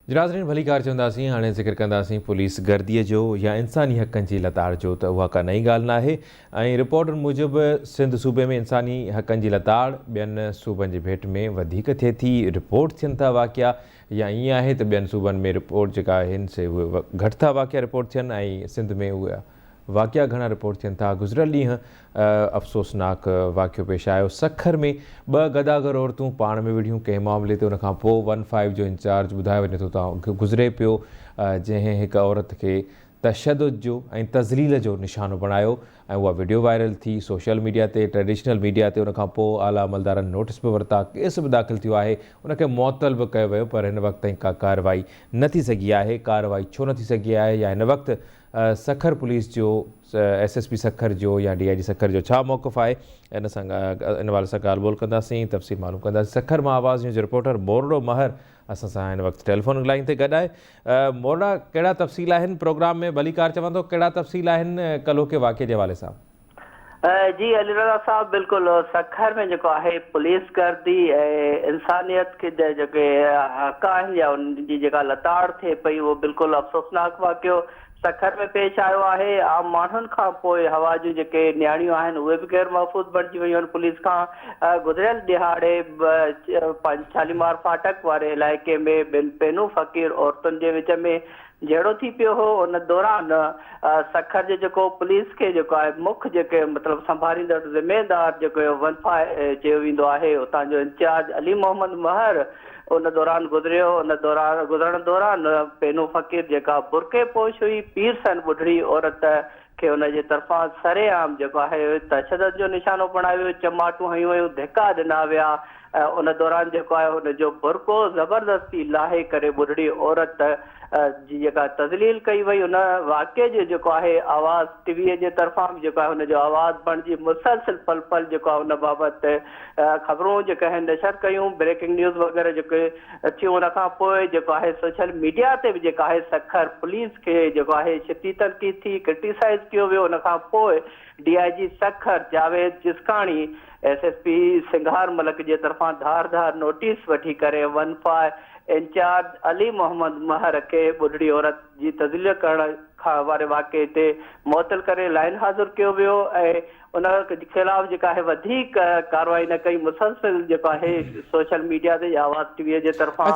नाज़रीन भली कार चवंदासीं। हाणे ज़िक्र कंदासीं पुलिस गर्दीअ जो या इंसानी हक़नि जी लताड़ जो, त उहा का नई ॻाल्हि नाहे। ऐं रिपोर्टनि मूजिबि सिंध सूबे में इंसानी हक़नि जी लताड़ ॿियनि सूबनि जी भेट में वधीक थिए थी। रिपोर्ट थियनि था वाक़िया, या ईअं आहे त ॿियनि सूबनि में रिपोर्ट जेका आहिनि से उहे घटि था वाक़िया रिपोर्ट थियनि ऐं सिंध में उहे वाक़िया घणा रिपोर्ट थियनि था। गुज़िरियल ॾींहुं अफ़सोसनाक वाक़ियो पेश आयो। सखर में 2 गदागर औरतूं पाण में विढ़ियूं कंहिं मामले ते। उनखां पोइ 15 जो इंचार्ज ॿुधाए वञे थो त गुज़िरे पियो, जंहिं हिकु औरत खे तशदुद जो ऐं तज़लील जो निशानो बणायो ऐं उहा वीडियो वायरल थी सोशल मीडिया ते, ट्रेडिशनल मीडिया ते। उनखां पोइ आला अमलदारनि नोटिस बि वरिता, केस बि दाख़िल थियो आहे, उनखे मुअतल बि कयो वियो, पर हिन वक़्त ताईं का कार्रवाई न थी सघी आहे। कार्रवाई छो न थी सघी आहे, या हिन वक़्तु सखर पुलिस जो SSP सखर जो या DIG सखर जो छा मौक़िफ़ आहे, इन वारे सां ॻाल्हि ॿोल कंदासीं, तफ़सील मालूम कंदासीं। सखर मां आवाज़ न्यूज़ रिपोर्टर मोरडो महर असां सां हिन वक़्तु टेलीफोन लाइन ते गॾु आहे। मोरडा, कहिड़ा तफ़सील आहिनि प्रोग्राम में? भली कार चवंदो, कहिड़ा तफ़सील आहिनि कल्ह के वाक़े जे हवाले सां? जी अली रज़ा साहब, बिल्कुलु सखर में जेको आहे पुलिस गर्दी ऐं इंसानियत के जेके हक़ आहिनि या उनजी जेका लताड़ थिए पई, उहो बिल्कुलु अफ़सोसनाक वाक़ियो सखर में पेश आयो आहे। आम माण्हुनि खां पोइ हवा जूं जेके नियाणियूं आहिनि उहे बि गैर महफ़ूज़ बणिजी वियूं आहिनि पुलिस खां। गुज़िरियल ॾिहाड़े शालीमार फाटक वारे इलाइक़े में ॿिनि पेनू फ़क़ीर औरतुनि जे विच में जहिड़ो थी पियो हो, उन दौरान सखर जे जेको पुलिस खे जेको आहे मुख्य जेके मतिलबु संभालींदड़ ज़िम्मेदार जेको वनफा चयो वेंदो आहे, उतां जो इंचार्ज अली मोहम्मद महर उन दौरान गुज़रियो। गुज़रण दौरान पेनू फ़क़ीर जेका बुरके पोश हुई, पीर सन ॿुढड़ी औरत खे उनजे तरफ़ां सरेआम जेको आहे तशदुद जो निशानो बणायो वियो, चमाटूं हयूं वियूं, धिका ॾिना विया। उन दौरान जेको आहे हुनजो बुरको ज़बरदस्ती लाहे करे ॿुढड़ी औरत जी जेका तज़लील कई वई। उन वाक़े जो जेको आहे आवाज़ टीवीअ जे तरफ़ां बि जेको आहे हुनजो आवाज़ बणिजी मुसलसिल पल पल जेको आहे हुन बाबति ख़बरूं जेके आहिनि नशर कयूं, ब्रेकिंग न्यूज़ वग़ैरह जेके थियूं। उनखां पोइ जेको आहे सोशल मीडिया ते बि जेका आहे सखर पुलिस खे जेको आहे शिद्दी तनक़ीद थी, क्रिटिसाइज़ कयो वियो। उनखां पोइ DIG सखर जावेद जिसकाणी SSP सिंघार मलक जे तरफ़ां धार नोटिस वठी करे वनफा इंचार्ज अली मोहम्मद महर खे ॿुढड़ी औरत जी तज़लील करण खां वारे वाक़े ते मुअतल करे लाइन हाज़िर कयो वियो ऐं उन ख़िलाफ़ जेका आहे वधीक कार्रवाई न कई। मुसलसिल जेको आहे सोशल मीडिया ते या आवाज़ टीवीअ जे तरफ़ां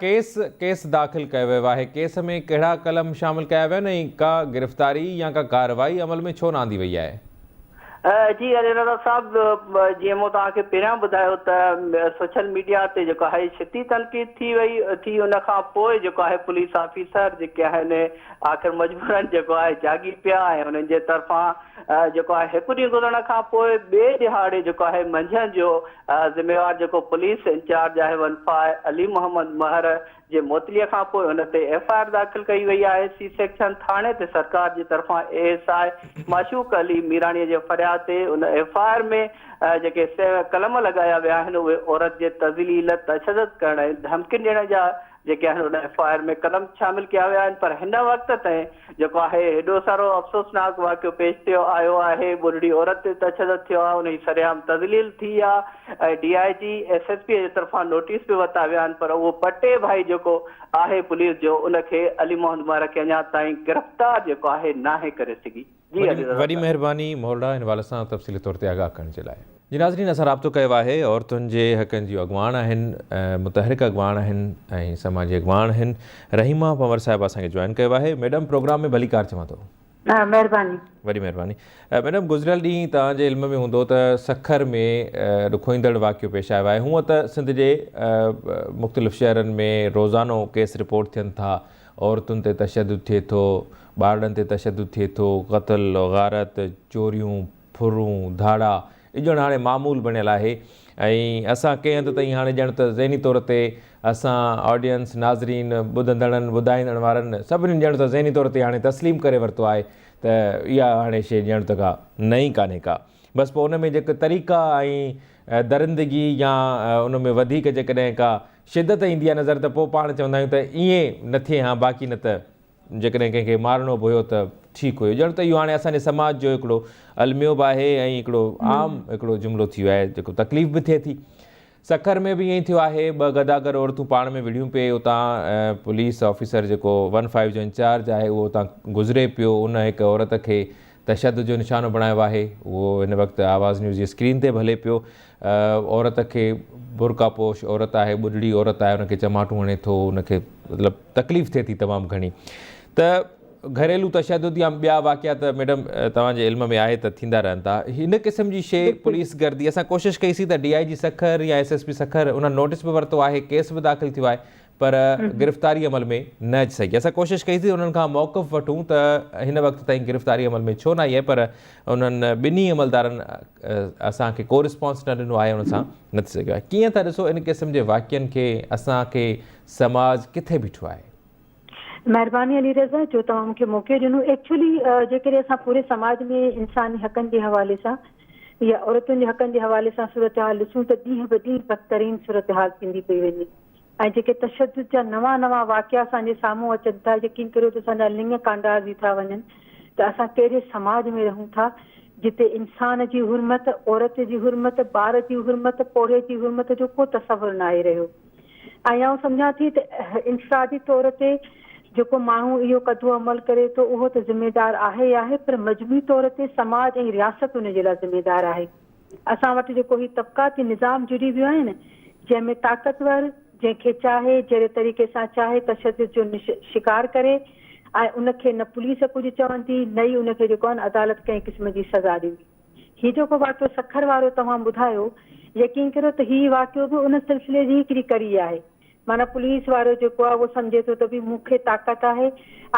केस दाख़िल कयो वियो आहे। केस में कहिड़ा कलम शामिल कया विया आहिनि ऐं का गिरफ़्तारी या का कार्रवाई अमल में छो न आंदी वई आहे? जी अली रज़ा साहब, जीअं मूं तव्हांखे पहिरियां ॿुधायो त सोशल मीडिया ते जेको आहे शिद्दी तनक़ीद थी उनखां पोइ जेको आहे पुलिस ऑफिसर जेके आहिनि आख़िर मजबूरन जेको आहे जागी पिया ऐं उन्हनि जे तरफ़ां जेको आहे हिकु ॾींहुं गुज़रण खां पोइ ॿिए ॾिहाड़े जेको आहे मंझंदि जो ज़िम्मेवार जेको पुलिस इंचार्ज आहे वनफा अली मोहम्मद महर जे मुअतलीअ खां पोइ हुन ते FIR दाख़िल कई वई आहे। C सेक्शन थाणे ते सरकार जी तरफ़ां ASI माशूक अली मीराणीअ जे फरियाद ते उन FIR में जेके कलम लॻाया विया आहिनि उहे औरत जे तज़लील, तशदुद करण ऐं धमकियुनि ॾियण जा जेके आहिनि उन FIR में कलम शामिल कया विया आहिनि। पर हिन वक़्त ताईं जेको आहे हेॾो सारो अफ़सोसनाक वाक़ियो पेश थियो आयो आहे। ॿुढड़ी औरत ते तशदुद थियो आहे, उनजी सरेआम तज़लील थी आहे ऐं DIG SSP जे तरफ़ां नोटिस बि वरिता विया आहिनि, पर उहो पटे भाई जेको आहे पुलिस जो उनखे अली मोहम्मद महर खे अञा ताईं गिरफ़्तार जेको आहे नाहे करे सघी। वॾी महिरबानी मोरडा हिन हवाले सां तफ़सीली तौर ते आगाह करण जे लाइ। जी नाज़रीन, असां राब्तो कयो आहे औरतुनि जे हक़नि जी अॻवान आहिनि, मुतहरिक अॻवान आहिनि ऐं समाजी अॻवान आहिनि। रहीमा पंवर साहिबा असांखे जॉइन कयो आहे। मैडम, प्रोग्राम में भली कार चवां थो। महिरबानी, वॾी महिरबानी। मैडम, गुज़िरियल ॾींहुं तव्हांजे इल्म में हूंदो त सखर में ॾुखोईंदड़ वाक़ियो पेश आयो आहे। हूअं त सिंध जे मुख़्तलिफ़ शहरनि में रोज़ानो केस रिपोर्ट थियनि था, औरतुनि ते तशदुद थिए थो, ॿारनि ते तशदुद थिए थो, क़त्ल, गारत, चोरियूं, फुरूं, धाड़ा ॼण हाणे मामूल बणियल आहे। ऐं असां कंहिं हंधि ताईं हाणे ॼण त ज़हनी तौर ते असां ऑडियंस, नाज़रीन, ॿुधंदड़नि, ॿुधाईंदड़ वारनि सभिनीनि ॼण त ज़हनी तौर ते हाणे तस्लीम करे वरितो आहे त इहा हाणे शइ ॼण त का नई कान्हे का। बसि पोइ उन में जेके तरीक़ा ऐं दरिंदगी या उन में वधीक जेकॾहिं का शिदत ईंदी आहे नज़र, त पोइ पाण चवंदा आहियूं त ईअं न थिए हा, बाक़ी न त जेकॾहिं कंहिंखे मारणो बि हुयो त ठीकु हुयो। ॼण त इहो हाणे असांजे समाज जो हिकिड़ो अलमियो बि आहे ऐं हिकिड़ो आम हिकिड़ो जुमिलो थी वियो आहे, जेको तकलीफ़ बि थिए थी। सखर में भी ईअं ई थियो आहे, 2 गदागर औरतूं पाण में विढ़ियूं पे, उतां पुलिस ऑफिसर जेको 15 जो इंचार्ज आहे उहो उतां गुज़रे पियो, उन हिकु औरत खे तशदुद जो निशानो बणायो आहे। उहो हिन वक़्तु आवाज़ न्यूज़ जी स्क्रीन ते बि हले पियो। औरत खे बुरकापोश औरत आहे, ॿुढड़ी औरत आहे, उनखे चमाटूं हणे थो, उनखे मतिलबु तकलीफ़ थिए थी तमामु घणी। त घरेलू तशदुद या ॿिया वाक़िया त मैडम तव्हांजे इल्म में आहे त थींदा रहनि था। हिन क़िस्म जी शइ पुलिस गर्दी, असां कोशिशि कईसीं त DIG सखर या SSP सखर उन्हनि नोटिस बि वरितो आहे, केस बि दाख़िल थियो आहे, पर गिरफ़्तारी अमल में न अची सघी। असां कोशिशि कईसीं उन्हनि खां मौक़िफ़ वठूं त हिन वक़्तु ताईं गिरफ़्तारी अमल में छो न आई आहे, पर उन्हनि ॿिन्ही अमलदारनि असांखे को रिस्पॉन्स न ॾिनो आहे, उन सां न थी सघियो आहे। कीअं था ॾिसो इन क़िस्म जे वाक़ियनि खे? असांखे समाज किथे बीठो आहे? महिरबानी अली रज़ा जो तव्हां मूंखे मौक़ो ॾिनो। एक्चुअली जेकॾहिं असां पूरे समाज में इंसानी हक़नि जे हवाले सां या औरतुनि जे हक़नि जे हवाले सां सूरत हाल ॾिसूं त ॾींहं ब ॾींहुं बदतरीन सूरत हाल थींदी पई वञे। ऐं जेके तशदुद जा नवां वाक़िया असांजे साम्हूं अचनि था, यकीन करियो त असांजा लिंग कांडार थी था वञनि, त असां कहिड़े समाज में रहूं था जिते इंसान जी हुरमत, औरत जी हुरमत, ॿार जी हुरमत, पोड़े जी हुरमत जो को तसवुरु न आहे रहियो। ऐं आउं सम्झां थी त इंफ़रादी तौर ते जेको माण्हू इहो कदुओ अमल करे थो उहो त ज़िम्मेदार आहे ई आहे, पर मजमूई तौर ते समाज ऐं रियासत उन जे लाइ ज़िम्मेदार आहे। असां वटि जेको ही तबक़ाती निज़ाम जुड़ी वियो आहे न, जंहिंमें ताक़तवर जंहिंखे चाहे जहिड़े तरीक़े सां चाहे तशदुद जो शिकार करे, ऐं उनखे न पुलिस कुझु चवंदी, न ई उनखे जेको आहे न अदालत कंहिं क़िस्म जी सज़ा ॾींदी। हीउ जेको वाक़ियो सखर वारो तव्हां ॿुधायो, यकीन करियो त हीउ वाक़ियो बि उन सिलसिले जी हिकिड़ी कड़ी आहे। माना पुलिस वारो जेको आहे उहो सम्झे थो त भई मूंखे ताक़त आहे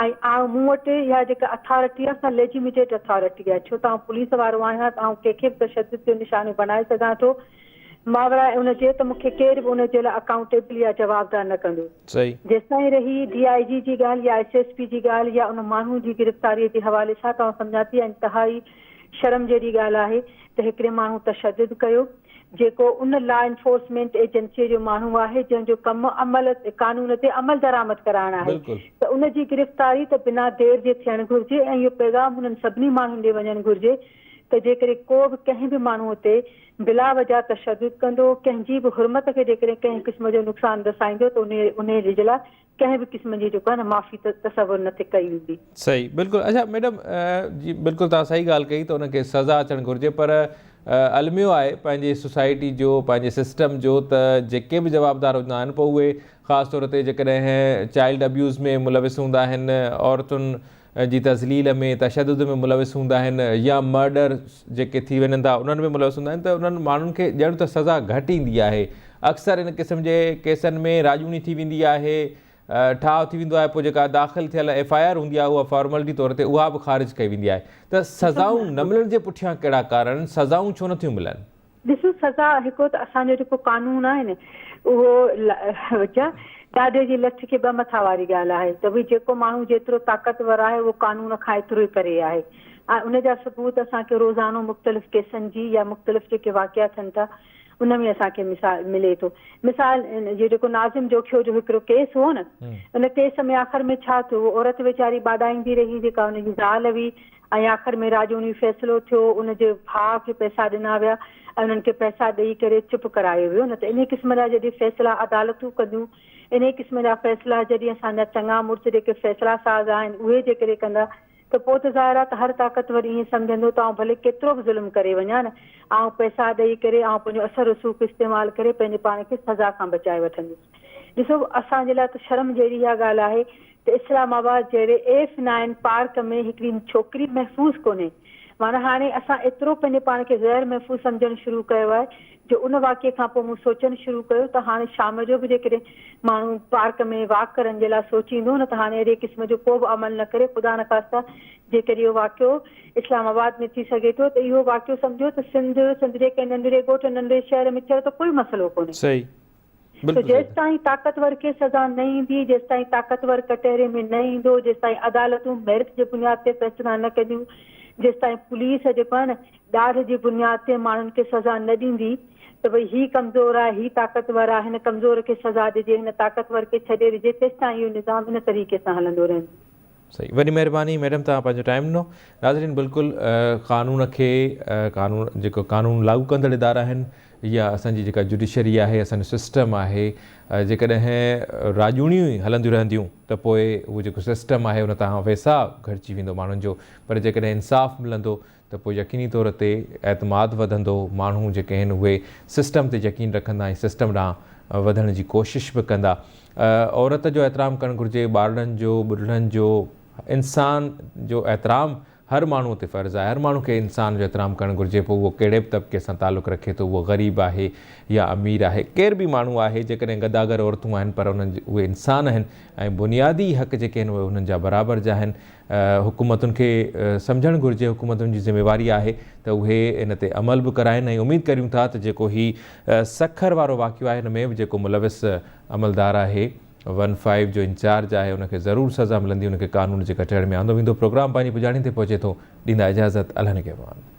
ऐं मूं वटि इहा जेका अथॉरिटी आहे सा लेजिमिटेड अथॉरिटी आहे, छो त आउं पुलिस वारो आहियां त आउं कंहिंखे बि तशदुद जो निशानो बणाए सघां थो, मावरा उन जे त मूंखे केर बि उन जे लाइ अकाउंटेबल या जवाबदार न कंदो। जेसिताईं रही DIG जी ॻाल्हि या SSP जी ॻाल्हि या उन माण्हू जी गिरफ़्तारीअ जे हवाले सां, त आउं सम्झां थी इंतिहाई शर्म जहिड़ी ॻाल्हि आहे त हिकिड़े माण्हू तशदुद कयो जेको उन लॉ एनफोर्समेंट एजेंसीअ जो माण्हू आहे जंहिंजो कमु अमल कानून ते अमल दरामद कराइणु आहे, त उन जी गिरफ़्तारी त बिना देर जे थियणु घुरिजे। ऐं इहो पैगाम हुननि सभिनी माण्हुनि ॾे वञणु घुरिजे त जेकॾहिं को बि कंहिं बि माण्हूअ ते बिला वजह तशदुद कंदो, कंहिंजी बि हुरमत खे जेकॾहिं कंहिं क़िस्म जो नुक़सानु रसाईंदो, त उन जे लाइ कंहिं बि क़िस्म जी जेको आहे न माफ़ी तसवुरु न थी कई वेंदी। सही, बिल्कुलु। अच्छा मैडम जी बिल्कुलु तव्हां सही ॻाल्हि कई त उनखे सज़ा अचणु घुरिजे, पर अलमियो आहे पंहिंजी सोसाइटी जो, पंहिंजे सिस्टम जो, त जेके बि जवाबदार हूंदा आहिनि पोइ उहे ख़ासि तौर ते जेकॾहिं चाइल्ड अब्यूज़ में मुलविस हूंदा आहिनि, औरतुनि जी तज़लील में, तशदुद में मुलविस हूंदा आहिनि, या मर्डर जेके थी वञनि था उन्हनि में मुलविस हूंदा आहिनि, त उन्हनि माण्हुनि खे ॼण त सज़ा घटि ईंदी आहे। अक्सर इन क़िस्म जे केसनि में राजूनी थी वेंदी आहे, ठाव थी वेंदो आहे, पोइ जेका दाख़िल थियल FIR हूंदी आहे उहा फॉर्मेलिटी तौर ते उहा बि ख़ारिज कई वेंदी आहे। त सज़ाऊं न मिलण जे पुठियां कहिड़ा कारण, सज़ाऊं छो नथियूं मिलनि? ॾिसो, सज़ा हिकु त असांजो जेको कानून आहे न उहो ॾाढे जी लठ खे ॿ मथा वारी ॻाल्हि आहे त भई जेको माण्हू जेतिरो ताक़तवर आहे उहो कानून खां एतिरो ई परे आहे। ऐं उनजा सबूत असांखे रोज़ानो मुख़्तलिफ़ केसनि जी या मुख़्तलिफ़ जेके वाक़िया थियनि था उन में असांखे मिसाल मिले थो। मिसाल जेको नाज़िम जोखियो जो हिकिड़ो केस हो न, उन केस में आख़िर में छा थियो, औरत वीचारी बाॾाईंदी रही जेका उनजी ज़ाल हुई, ऐं आख़िर में राजूनी फ़ैसिलो थियो, उनजे भाउ खे पैसा ॾिना विया ऐं उन्हनि खे पैसा ॾेई करे चुप करायो वियो न। त इन क़िस्म जा जॾहिं फ़ैसिला अदालतूं कंदियूं, इन क़िस्म जा फ़ैसिला जॾहिं असांजा चङा मुड़ुस जेके फ़ैसिला साज़ आहिनि उहे जेकॾहिं कंदा, त पोइ त ज़ाहिर आहे त हर ताक़तवर ईअं सम्झंदो त आउं भले केतिरो बि ज़ुल्म करे वञा न, आउं पैसा ॾेई करे ऐं पंहिंजो असर रसूख़ इस्तेमालु करे पंहिंजे पाण खे सज़ा खां बचाए वठंदुसि। ॾिसो, असांजे लाइ त शर्म जहिड़ी इहा ॻाल्हि आहे त इस्लामाबाद जहिड़े F9 पार्क में हिकिड़ी छोकिरी महफ़ूज़ कोन्हे। माना हाणे असां एतिरो पंहिंजे पाण खे ग़ैर महफ़ूज़ सम्झणु शुरू कयो आहे जो उन वाक़िए खां पोइ मूं सोचणु शुरू कयो त हाणे शाम जो बि जेकॾहिं माण्हू पार्क में वॉक करण जे लाइ सोचींदो न, त हाणे अहिड़े क़िस्म जो को बि अमल न करे, ख़ुदा न ख़ास्ता जेकॾहिं इहो वाक़ियो इस्लामाबाद में थी सघे थो त इहो वाक़ियो सम्झो त सिंध जेके नंढड़े ॻोठ नंढड़े शहर में थिए त कोई मसइलो कोन्हे। तो जेसिताईं ताक़तवर खे सज़ा न ईंदी, जेसिताईं ताक़तवर कटहरे में न ईंदो, जेसिताईं अदालतूं मेरिट जे बुनियाद ते फ़ैसिला न कंदियूं, जेसिताईं पुलिस जेको आहे न ॾाढ जी बुनियाद ते माण्हुनि खे सज़ा न ॾींदी त भई हीउ कमज़ोर आहे, हीउ ताक़तवर आहे, हिन कमज़ोर खे सज़ा ॾिजे, हिन ताक़तवर खे छॾे ॾिजे, तेसिताईं इहो निज़ाम इन तरीक़े सां हलंदो रहंदो। सही, वॾी महिरबानी मैडम, तव्हां पंहिंजो टाइम ॾिनो। नाज़रीन, बिल्कुलु कानून खे जेको कानून लागू कंदड़ इदारा आहिनि या असांजी जेका जुडिशरी आहे, असांजो सिस्टम आहे, जेकॾहिं राजूणियूं ई हलंदियूं रहंदियूं त पोइ उहो जेको सिस्टम आहे उन तां वैसा घटिजी वेंदो माण्हुनि जो। पर जेकॾहिं इंसाफ़ मिलंदो त पोइ यकीनी तौर ते एतमाद वधंदो, माण्हू जेके आहिनि उहे सिस्टम ते यकीन रखंदा ऐं सिस्टम ॾांहुं वधण जी कोशिशि बि कंदा। औरत जो एतिराम करणु घुरिजे, ॿारनि जो, ॿुढड़नि जो, इंसान जो एतिराम हर माण्हूअ ते फ़र्ज़ु आहे। हर माण्हू खे इंसान जो एतिराम करणु घुरिजे, पोइ उहो कहिड़े बि तबिके सां तालुक़ु रखे थो, उहो ग़रीब आहे या अमीर आहे, केर बि माण्हू आहे। जेकॾहिं गदागर औरतूं आहिनि पर उन्हनि उहे इंसान आहिनि ऐं बुनियादी हक़ जेके आहिनि उहे उन्हनि जा बराबरि जा आहिनि। हुकूमतुनि खे सम्झणु घुरिजे, हुकूमतुनि जी ज़िमेवारी आहे त उहे इन ते अमल बि कराइनि ऐं उमेदु करियूं था त जेको हीउ सखर वारो वाक़ियो आहे हिन में बि जेको मुलविस अमलदार आहे, 15 जो इंचार्ज आहे, उनखे ज़रूरु सज़ा मिलंदी, उनखे कानून जे कटहर में आंदो वेंदो। प्रोग्राम पंहिंजी पुॼाणी ते पहुचे थो। ॾींदा इजाज़त। अल्लाह निगहबान।